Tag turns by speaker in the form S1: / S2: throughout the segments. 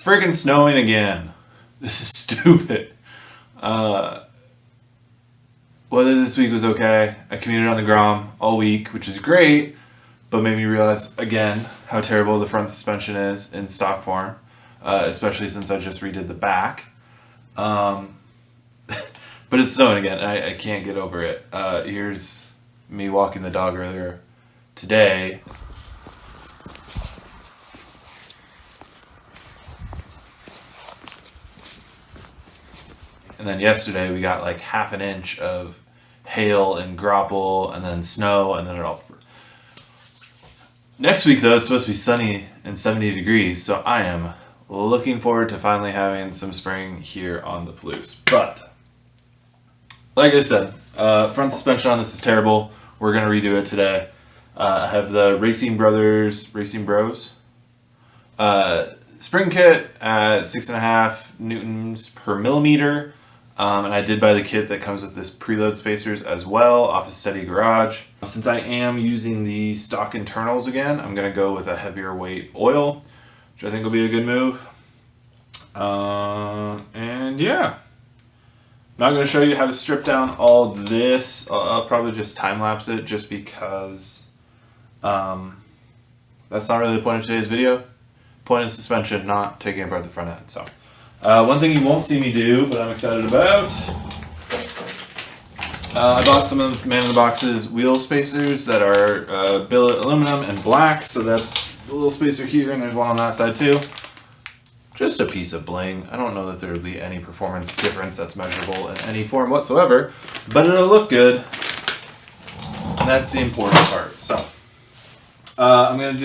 S1: freaking snowing again. This is stupid. Weather this week was okay. I commuted on the Grom all week, which is great, but made me realize again how terrible the front suspension is in stock form, especially since I just redid the back. But it's snowing again, and I can't get over it. Here's me walking the dog earlier today. And then yesterday we got like half an inch of hail and grapple and then snow and then it all... Next week though it's supposed to be sunny and 70 degrees, so I am looking forward to finally having some spring here on the Palouse. But, like I said, front suspension on this is terrible. We're going to redo it today. I have the Racing Bros spring kit at 6.5 newtons per millimeter. And I did buy the kit that comes with this preload spacers as well off of Steady Garage. Since I am using the stock internals again, I'm going to go with a heavier weight oil, which I think will be a good move. And yeah, I'm not going to show you how to strip down all this. I'll probably just time-lapse it just because that's not really the point of today's video. Point is suspension, not taking apart the front end. So one thing you won't see me do, but I'm excited about, I bought some of Man in the Box's wheel spacers that are billet aluminum and black, so that's a little spacer here, and there's one on that side too. Just a piece of bling. I don't know that there will be any performance difference that's measurable in any form whatsoever, but it'll look good, and that's the important part. So I'm gonna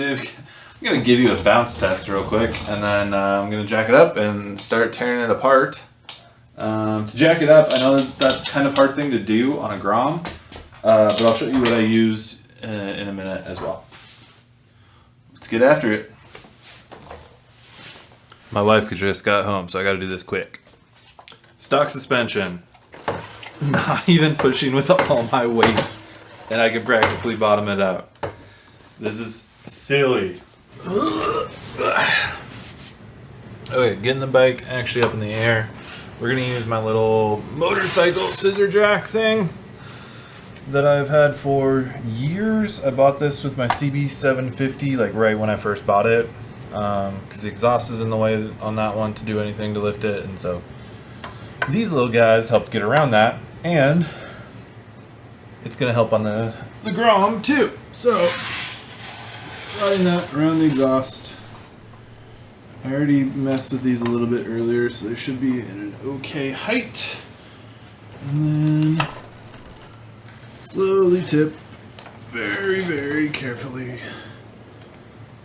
S1: give you a bounce test real quick, and then I'm going to jack it up and start tearing it apart. To jack it up, I know that's kind of hard thing to do on a Grom, but I'll show you what I use in a minute as well. Let's get after it. My wife just got home, so I got to do this quick. Stock suspension. Not even pushing with all my weight, and I can practically bottom it out. This is silly. Okay, getting the bike actually up in the air. We're gonna use my little motorcycle scissor jack thing that I've had for years. I bought this with my CB750 like right when I first bought it, because the exhaust is in the way on that one to do anything to lift it, and so these little guys helped get around that, and it's gonna help on the Grom too. So sliding that around the exhaust. I already messed with these a little bit earlier, so they should be at an okay height. And then slowly tip very, very carefully.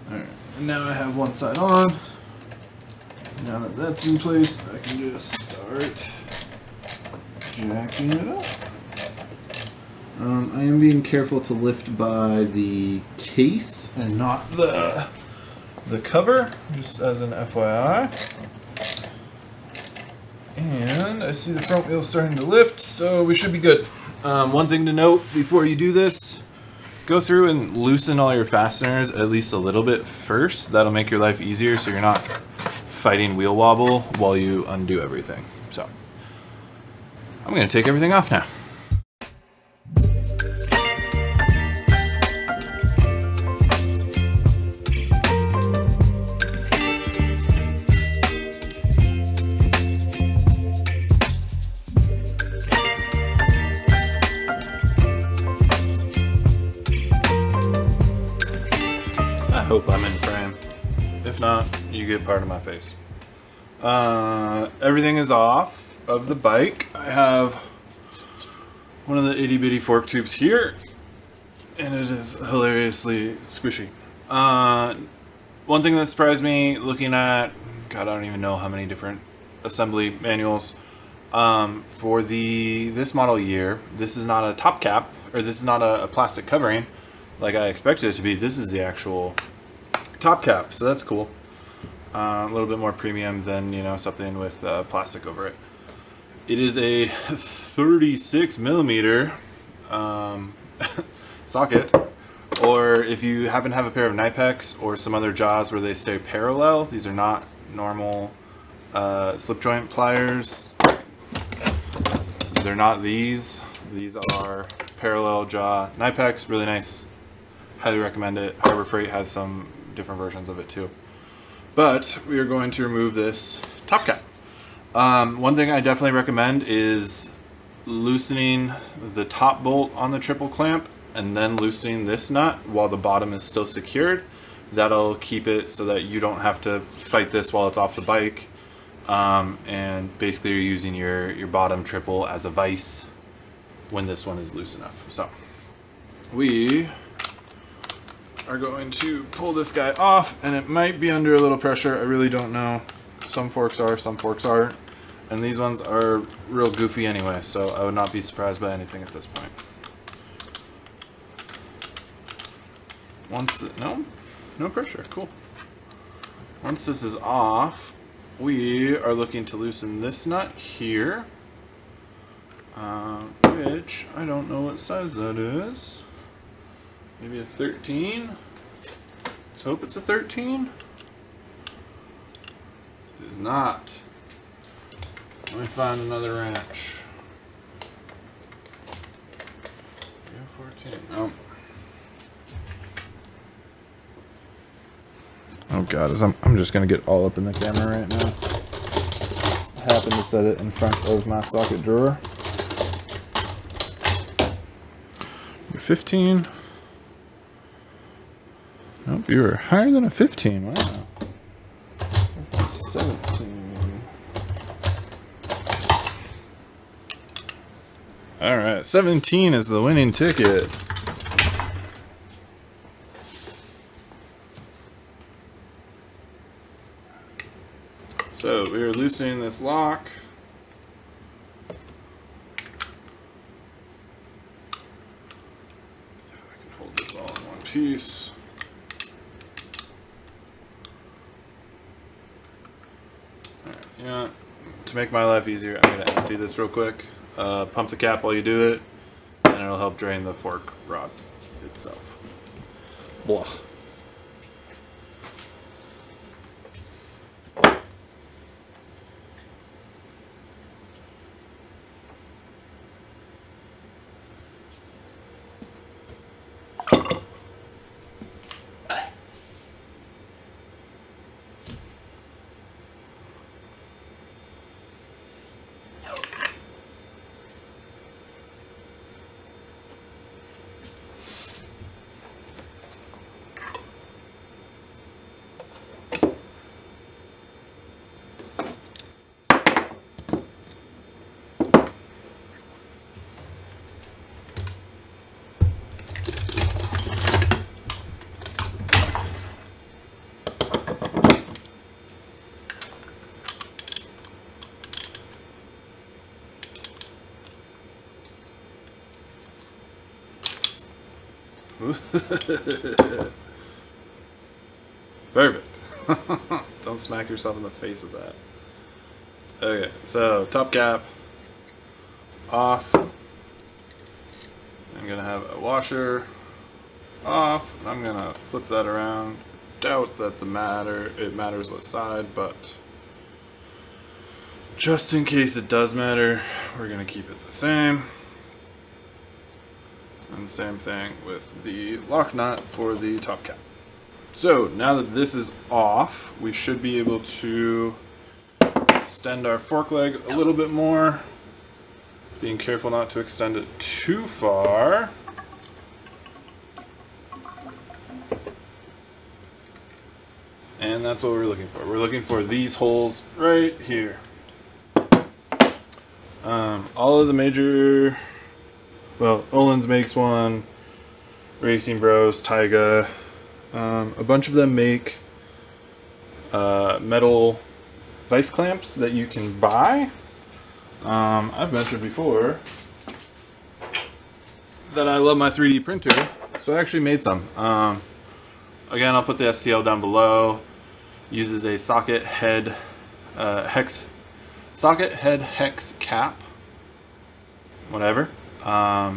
S1: Alright, and now I have one side on. Now that that's in place, I can just start jacking it up. I am being careful to lift by the case and not the cover, just as an FYI. And I see the front wheel starting to lift, so we should be good. One thing to note before you do this, go through and loosen all your fasteners at least a little bit first. That'll make your life easier so you're not fighting wheel wobble while you undo everything. So I'm going to take everything off now. I hope I'm in frame. If not, you get part of my face. Everything is off of the bike. I have one of the itty bitty fork tubes here, and it is hilariously squishy. One thing that surprised me looking at, God, I don't even know how many different assembly manuals for this model year. This is not a top cap, or this is not a plastic covering like I expected it to be. This is the actual top cap, so that's cool. A little bit more premium than, you know, something with plastic over it. It is a 36 millimeter socket, or if you happen to have a pair of Nipex or some other jaws where they stay parallel, these are not normal slip joint pliers. They're not these. These are parallel jaw Knipex, really nice. Highly recommend it. Harbor Freight has some different versions of it too. But we are going to remove this top cap. One thing I definitely recommend is loosening the top bolt on the triple clamp and then loosening this nut while the bottom is still secured. That'll keep it so that you don't have to fight this while it's off the bike. And basically you're using your bottom triple as a vise when this one is loose enough. So we are going to pull this guy off, and it might be under a little pressure. I really don't know. Some forks are, some forks aren't. And these ones are real goofy anyway, so I would not be surprised by anything at this point. No pressure, cool. Once this is off, we are looking to loosen this nut here, which I don't know what size that is. Maybe a 13. Let's hope it's a 13. It is not. Let me find another wrench. Yeah, 14. Oh. Oh god, I'm just gonna get all up in the camera right now. I happen to set it in front of my socket drawer. 15. Nope, you were higher than a 15. Wow. 17. Alright, 17 is the winning ticket. So we are loosening this lock. If I can hold this all in one piece. Alright, yeah. To make my life easier, I'm going to empty this real quick. Pump the cap while you do it, and it'll help drain the fork rod itself. Blah. Perfect. Don't smack yourself in the face with that. Okay, so top cap off. I'm gonna have a washer off, and I'm gonna flip that around. Doubt that it matters what side, but just in case it does matter, we're gonna keep it the same. And same thing with the lock nut for the top cap. So now that this is off, we should be able to extend our fork leg a little bit more, being careful not to extend it too far. And that's what we're looking for. We're looking for these holes right here. All of the major, well, Olin's makes one, Racing Bros, Taiga, a bunch of them make metal vice clamps that you can buy. I've mentioned before that I love my 3D printer, so I actually made some. Again, I'll put the STL down below. Uses a socket head hex cap, whatever,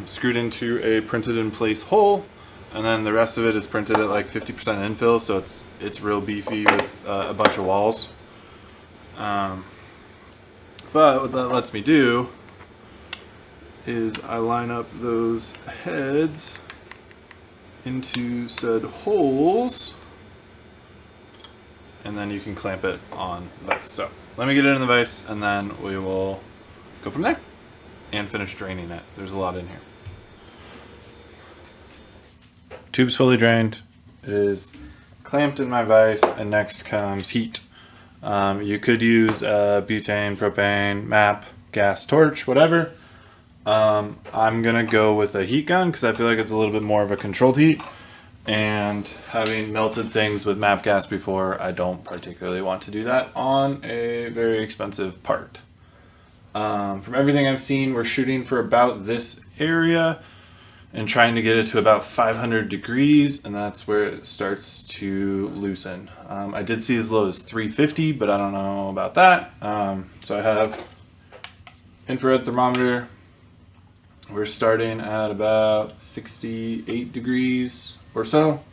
S1: screwed into a printed in place hole, and then the rest of it is printed at like 50% infill, so it's real beefy with a bunch of walls. But what that lets me do is I line up those heads into said holes, and then you can clamp it on the vise. So let me get it in the vise, and then we will go from there and finish draining it. There's a lot in here. Tube's fully drained. It is clamped in my vise, and next comes heat. You could use butane, propane, MAP, gas torch, whatever. I'm gonna go with a heat gun because I feel like it's a little bit more of a controlled heat, and having melted things with MAP gas before, I don't particularly want to do that on a very expensive part. From everything I've seen, we're shooting for about this area and trying to get it to about 500 degrees, and that's where it starts to loosen. I did see as low as 350, but I don't know about that. So I have infrared thermometer. We're starting at about 68 degrees or so,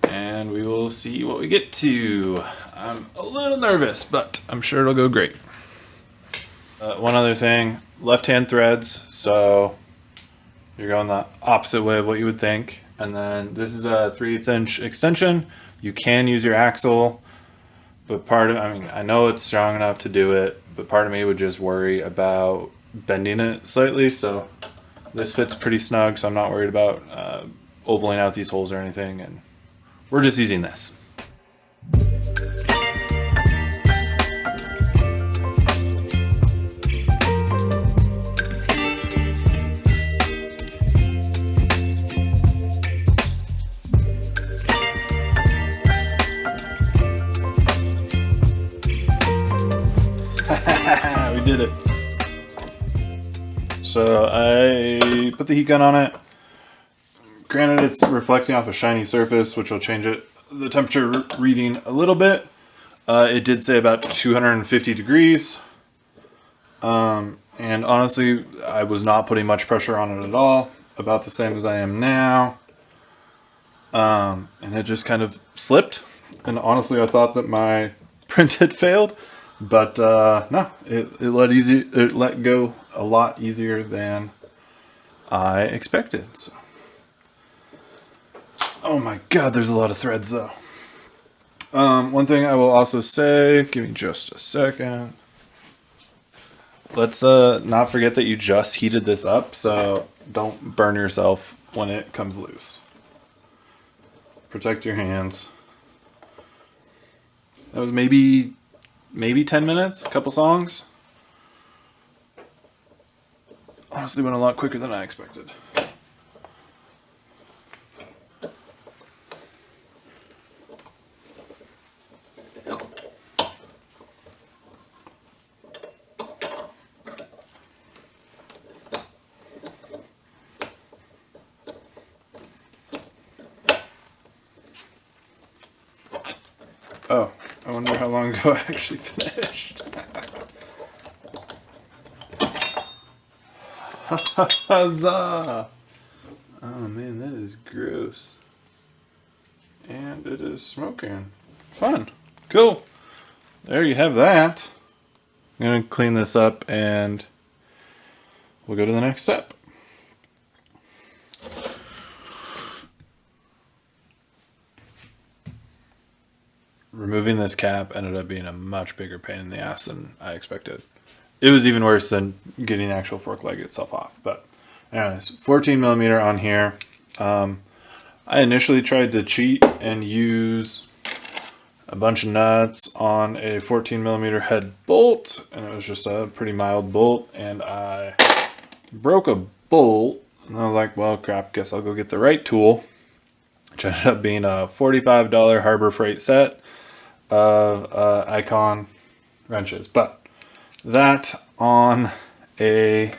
S1: and we will see what we get to. I'm a little nervous, but I'm sure it'll go great. One other thing, left-hand threads, so you're going the opposite way of what you would think. And then this is a 3/8 inch extension. You can use your axle, but I know it's strong enough to do it, but part of me would just worry about bending it slightly. So this fits pretty snug, so I'm not worried about ovaling out these holes or anything, and we're just using this. We did it. So I put the heat gun on it. Granted, it's reflecting off a shiny surface, which will change the temperature reading a little bit. It did say about 250 degrees. And honestly, I was not putting much pressure on it at all. About the same as I am now. And it just kind of slipped. And honestly, I thought that my print had failed. But no, it let go a lot easier than I expected. So. Oh my god, there's a lot of threads though. One thing I will also say, give me just a second. Let's not forget that you just heated this up, so don't burn yourself when it comes loose. Protect your hands. That was maybe 10 minutes, a couple songs. Honestly went a lot quicker than I expected. Oh, I wonder how long ago I actually finished. Huzzah! Oh man, that is gross. And it is smoking. Fun. Cool. There you have that. I'm going to clean this up and we'll go to the next step. Removing this cap ended up being a much bigger pain in the ass than I expected. It was even worse than getting the actual fork leg itself off. But anyways, 14 millimeter on here. I initially tried to cheat and use a bunch of nuts on a 14 millimeter head bolt, and it was just a pretty mild bolt, and I broke a bolt, and I was like, well crap, guess I'll go get the right tool, which ended up being a $45 Harbor Freight set of Icon wrenches. But that on a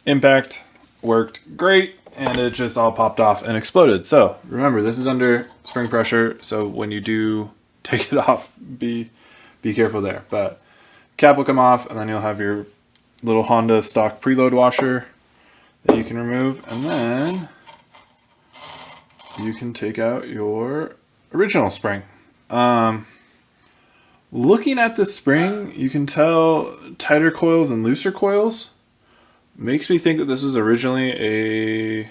S1: impact worked great, and it just all popped off and exploded. So remember, this is under spring pressure, so when you do take it off, be careful there. But cap will come off, and then you'll have your little Honda stock preload washer that you can remove, and then you can take out your original spring. Looking at the spring, you can tell tighter coils and looser coils. Makes me think that this was originally a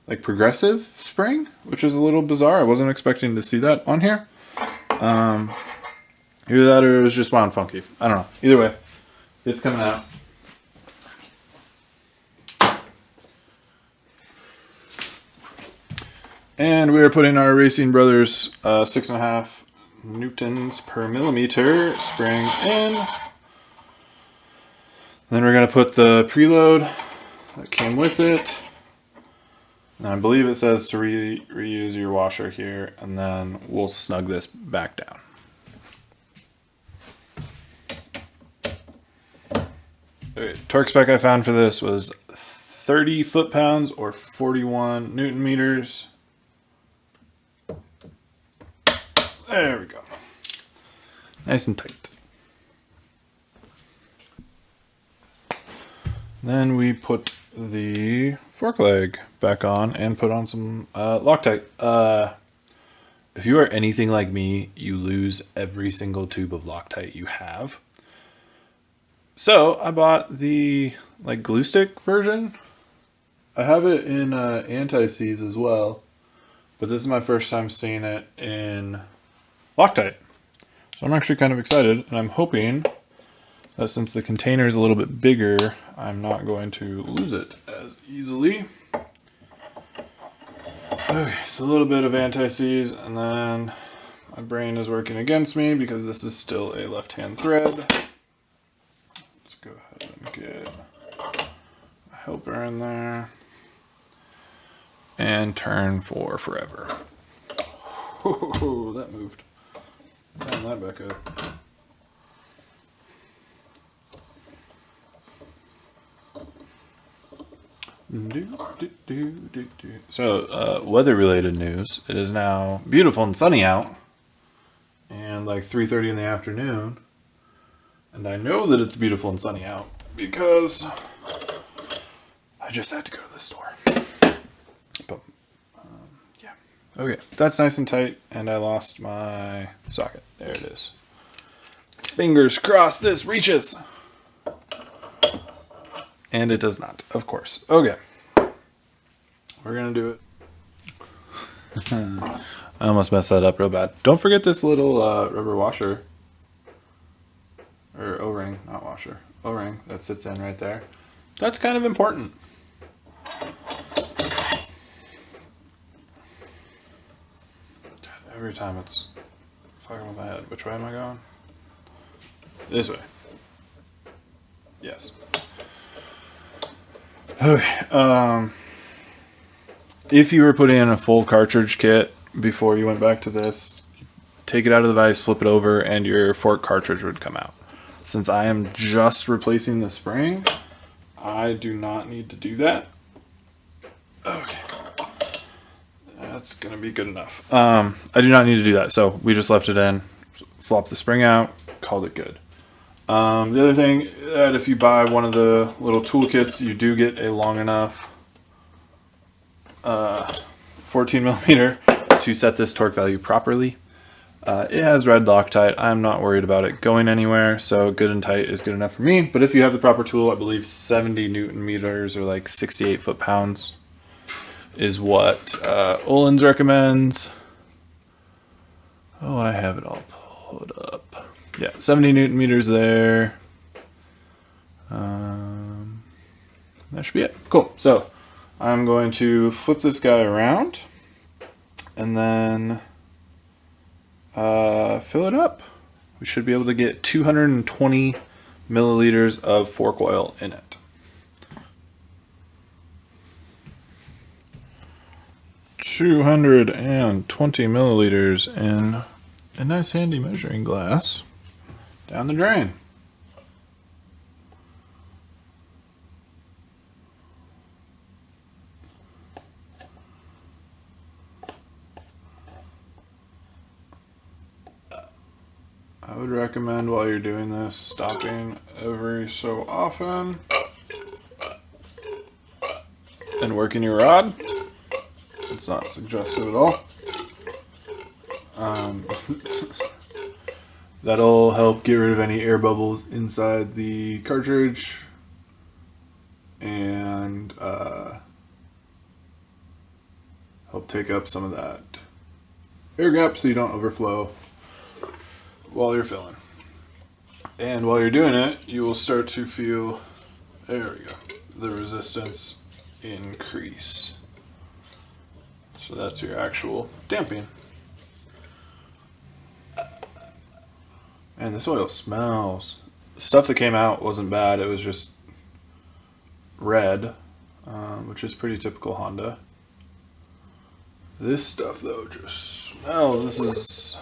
S1: like progressive spring, which is a little bizarre. I wasn't expecting to see that on here. Either that or it was just wound funky. I don't know. Either way, it's coming out. And we are putting our Racing Brothers 6.5 newtons per millimeter spring in. Then we're going to put the preload that came with it. And I believe it says to reuse your washer here, and then we'll snug this back down. Okay, torque spec I found for this was 30 foot-pounds or 41 newton meters. There we go. Nice and tight. Then we put the fork leg back on and put on some Loctite. If you are anything like me, you lose every single tube of Loctite you have. So I bought the like glue stick version. I have it in anti-seize as well, but this is my first time seeing it in Loctite. So I'm actually kind of excited, and I'm hoping that since the container is a little bit bigger, I'm not going to lose it as easily. Okay, so a little bit of anti-seize, and then my brain is working against me because this is still a left-hand thread. Let's go ahead and get a helper in there and turn for forever. Oh, that moved. Turn that back up. So, weather-related news. It is now beautiful and sunny out, and like 3:30 in the afternoon. And I know that it's beautiful and sunny out because I just had to go to the store. But yeah, okay, that's nice and tight. And I lost my socket. There it is. Fingers crossed this reaches. And it does not, of course. Okay. We're going to do it. I almost messed that up real bad. Don't forget this little rubber washer. Or O-ring, not washer. O-ring that sits in right there. That's kind of important. Every time it's fucking with my head. Which way am I going? This way. Yes. Okay, if you were putting in a full cartridge kit before you went back to this, take it out of the vise, flip it over, and your fork cartridge would come out. Since I am just replacing the spring, I do not need to do that. Okay. That's going to be good enough. I do not need to do that, so we just left it in, flopped the spring out, called it good. The other thing, that if you buy one of the little toolkits, you do get a long enough 14 millimeter to set this torque value properly. It has red Loctite. I'm not worried about it going anywhere, so good and tight is good enough for me. But if you have the proper tool, I believe 70 Newton meters or like 68 foot-pounds is what Olin's recommends. Oh, I have it all pulled up. Yeah, 70 Newton meters there. That should be it. Cool. So I'm going to flip this guy around and then fill it up. We should be able to get 220 milliliters of fork oil in it. $220 milliliters in a nice handy measuring glass down the drain. I would recommend while you're doing this stopping every so often and working your rod. It's not suggestive at all. That'll help get rid of any air bubbles inside the cartridge and help take up some of that air gap so you don't overflow while you're filling. And while you're doing it, you will start to feel, there we go, the resistance increase. So that's your actual damping. And this oil smells. The stuff that came out wasn't bad, it was just red, which is pretty typical Honda. This stuff though just smells. This is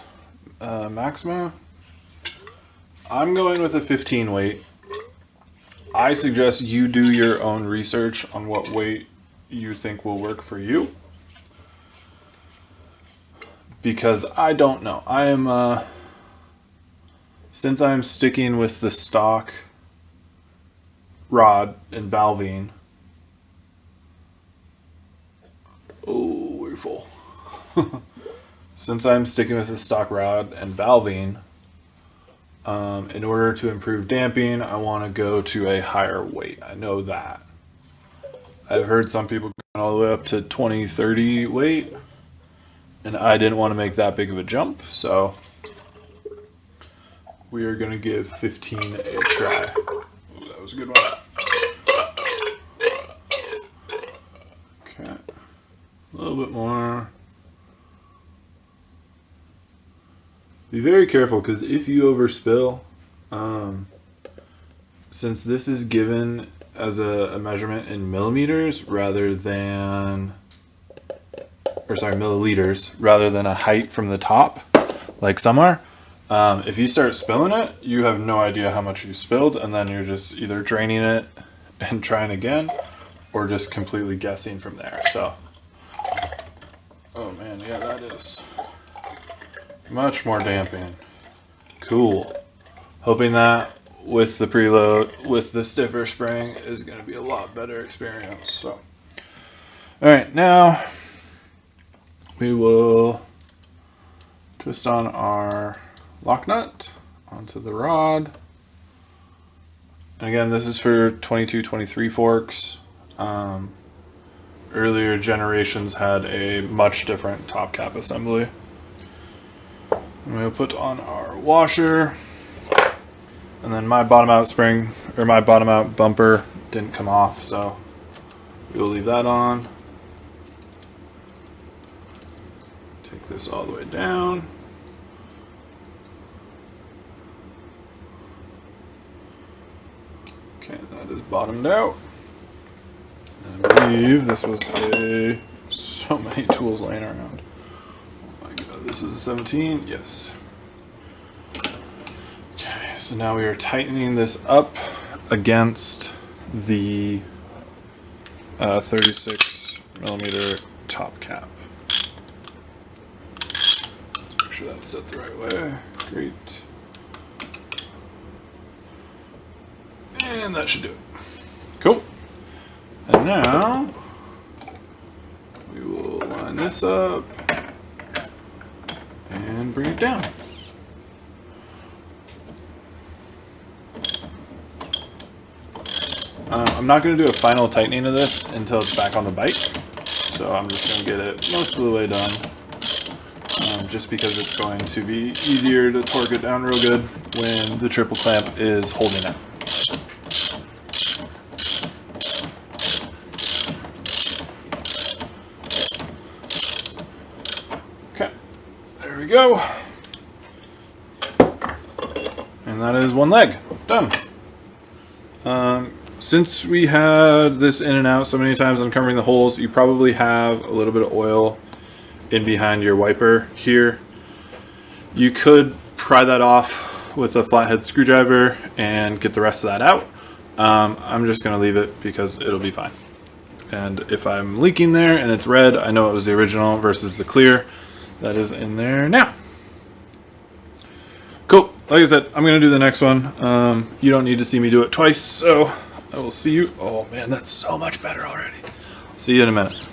S1: Maxima. I'm going with a 15 weight. I suggest you do your own research on what weight you think will work for you, because I don't know. I am since I'm sticking with the stock rod and valving. Oh, we're full. Since I'm sticking with the stock rod and valving, in order to improve damping, I want to go to a higher weight. I know that. I've heard some people going all the way up to 20, 30 weight, and I didn't want to make that big of a jump, so we are going to give 15 a try. Ooh, that was a good one. Okay. A little bit more. Be very careful, because if you overspill, since this is given as a measurement in millimeters rather than, or sorry, milliliters, rather than a height from the top, like some are, if you start spilling it, you have no idea how much you spilled, and then you're just either draining it and trying again, or just completely guessing from there. So, oh man, yeah, that is much more damping. Cool. Hoping that with the preload, with the stiffer spring, is going to be a lot better experience. So, all right, now we will twist on our lock nut onto the rod. And again, this is for 22, 23 forks. Earlier generations had a much different top cap assembly. And we'll put on our washer, and then my bottom out spring, or my bottom out bumper didn't come off, so we'll leave that on. Take this all the way down. Okay, that is bottomed out. And I believe this was so many tools laying around. This is a 17, yes. Okay, so now we are tightening this up against the 36 millimeter top cap. Let's make sure that's set the right way. Great. And that should do it. Cool. And now we will line this up and bring it down. I'm not going to do a final tightening of this until it's back on the bike, so I'm just going to get it most of the way done, just because it's going to be easier to torque it down real good when the triple clamp is holding it. Okay, there we go. And that is one leg done. Since we had this in and out so many times uncovering the holes, you probably have a little bit of oil in behind your wiper here. You could pry that off with a flathead screwdriver and get the rest of that out. I'm just going to leave it because it'll be fine. And if I'm leaking there and it's red, I know it was the original versus the clear that is in there now. Cool. Like I said, I'm going to do the next one. You don't need to see me do it twice, so I will see you. Oh man, that's so much better already. See you in a minute.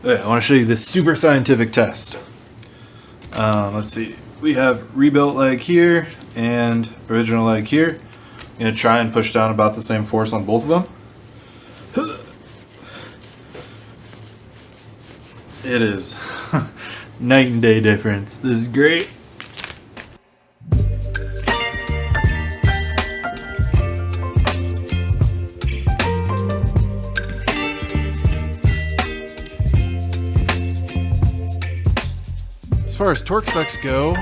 S1: Okay, I want to show you this super scientific test. Let's see. we have rebuilt leg here and original leg here. I'm going to try and push down about the same force on both of them. It is night and day difference. This is great. As far as torque specs go,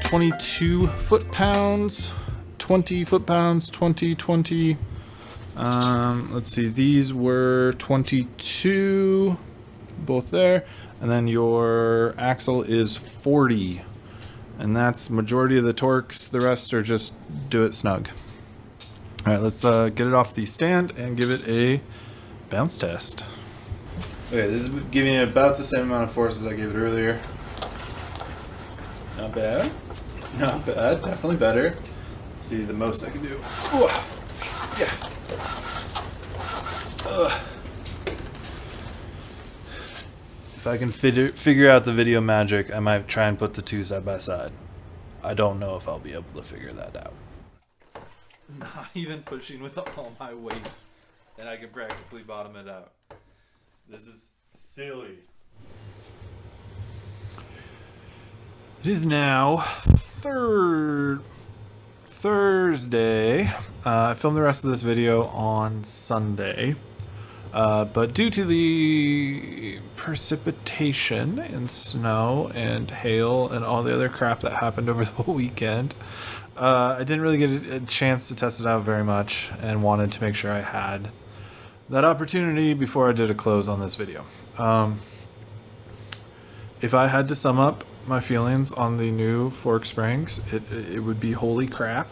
S1: 22 foot-pounds, 20 foot-pounds, 20, 20. Let's see, these were 22, both there. And then your axle is 40. And that's majority of the torques. The rest are just do it snug. All right, let's get it off the stand and give it a bounce test. Okay, this is giving it about the same amount of force as I gave it earlier. Not bad. Not bad. Definitely better. Let's see the most I can do. Ooh. Yeah. If I can figure out the video magic, I might try and put the two side by side. I don't know if I'll be able to figure that out. Not even pushing with all my weight, and I can practically bottom it out. This is silly. It is now Thursday. I filmed the rest of this video on Sunday. But due to the precipitation and snow and hail and all the other crap that happened over the weekend, I didn't really get a chance to test it out very much and wanted to make sure I had that opportunity before I did a close on this video. If I had to sum up my feelings on the new fork springs, it would be holy crap.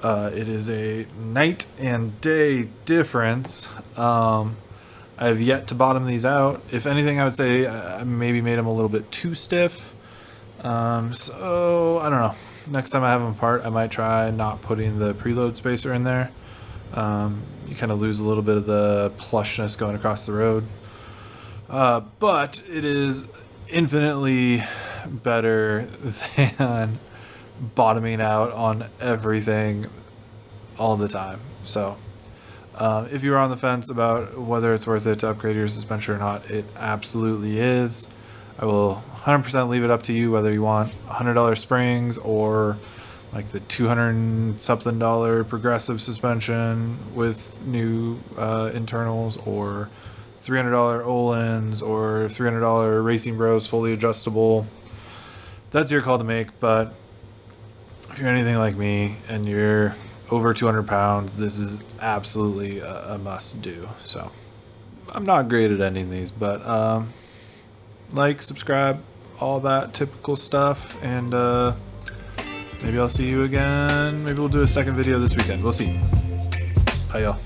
S1: It is a night and day difference. I have yet to bottom these out. If anything, I would say I maybe made them a little bit too stiff. So I don't know. Next time I have them apart, I might try not putting the preload spacer in there. You kind of lose a little bit of the plushness going across the road. But it is infinitely better than bottoming out on everything all the time. So if you're on the fence about whether it's worth it to upgrade your suspension or not, it absolutely is. I will 100% leave it up to you whether you want $100 springs or like the $200 something progressive suspension with new internals, or $300 Ohlins, or $300 Racing Bros fully adjustable. That's your call to make, but if you're anything like me and you're over 200 pounds, this is absolutely a must do. So I'm not great at ending these, but like, subscribe, all that typical stuff, and maybe I'll see you again. Maybe we'll do a second video this weekend. We'll see. Bye, y'all.